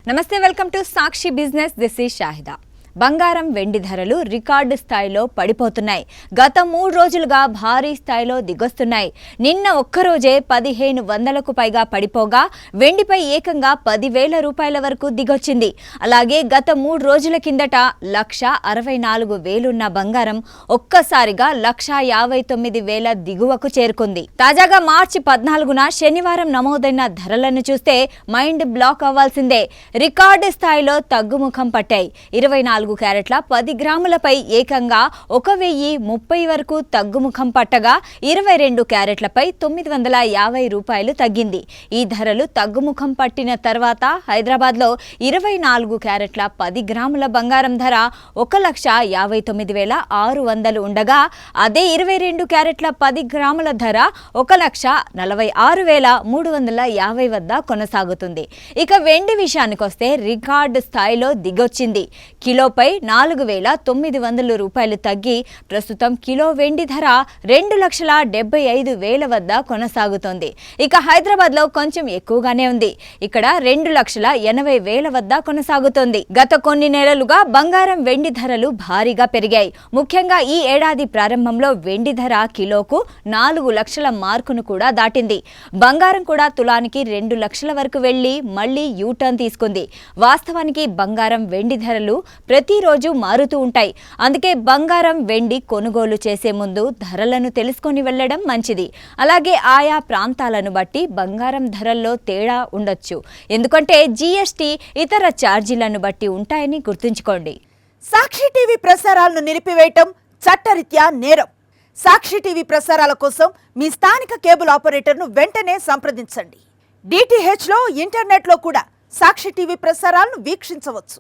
నమస్తే, welcome to Sakshi business. This is Shahida. బంగారం వెండి ధరలు రికార్డు స్థాయిలో పడిపోతున్నాయి. గత 3 రోజులుగా భారీ స్థాయిలో దిగొస్తున్నాయి. నిన్న ఒక్కరోజే 1500కు పైగా పడిపోగా వెండిపై ఏకంగా 10,000 రూపాయల వరకు దిగొచ్చింది. అలాగే గత 3 రోజుల కిందట 1,64,000 ఉన్న బంగారం ఒక్కసారిగా 1,59,000 దిగువకు చేరుకుంది. తాజాగా మార్చి 14న శనివారం నమోదైన ధరలను చూస్తే మైండ్ బ్లాక్ అవ్వాల్సిందే. రికార్డు స్థాయిలో తగ్గుముఖం పట్టాయి. 24 క్యారెట్ల 10 గ్రాములపై ఏకంగా 1,030 వరకు తగ్గుముఖం పట్టగా 22 క్యారెట్లపై 950 రూపాయలు తగ్గింది. ఈ ధరలు తగ్గుముఖం పట్టిన తర్వాత హైదరాబాద్లో 24 క్యారెట్ల 10 గ్రాముల బంగారం ధర 1,59,600 ఉండగా అదే 22 క్యారెట్ల 10 గ్రాముల ధర 1,46,350 వద్ద కొనసాగుతుంది. ఇక వెండి విషయానికొస్తే రికార్డు స్థాయిలో దిగొచ్చింది. కిలోపై 4,900 రూపాయలు తగ్గి ప్రస్తుతం కిలో వెండి ధర 2,75,000 వద్ద కొనసాగుతోంది. ఇక హైదరాబాద్లో కొంచెం ఎక్కువగానే ఉంది. ఇక్కడ 2,80,000 వద్ద కొనసాగుతోంది. గత కొన్ని నెలలుగా బంగారం వెండి ధరలు భారీగా పెరిగాయి. ముఖ్యంగా ఈ ఏడాది ప్రారంభంలో వెండి ధర కిలోకు 4 లక్షల మార్కును కూడా దాటింది. బంగారం కూడా తులానికి 2 లక్షల వరకు వెళ్లి మళ్లీ యూటర్న్ తీసుకుంది. వాస్తవానికి బంగారం వెండి ధరలు ప్రతిరోజు మారుతూ ఉంటాయి. అందుకే బంగారం వెండి కొనుగోలు చేసే ముందు ధరలను తెలుసుకొని వెళ్లడం మంచిది. అలాగే ఆయా ప్రాంతాలను బట్టి బంగారం ధరల్లో తేడా ఉండొచ్చు. ఎందుకంటే జీఎస్టీ ఇతర ఛార్జీలను బట్టి ఉంటాయని గుర్తుంచుకోండి. సాక్షి టీవీ ప్రసారాలను నిలిపివేయటం చట్టరీత్యా నేరం. సాక్షి టీవీ ప్రసారాల కోసం మీ స్థానిక కేబుల్ ఆపరేటర్ను వెంటనే సంప్రదించండి. DTHలో ఇంటర్నెట్లో కూడా సాక్షి టీవీ ప్రసారాలను వీక్షించవచ్చు.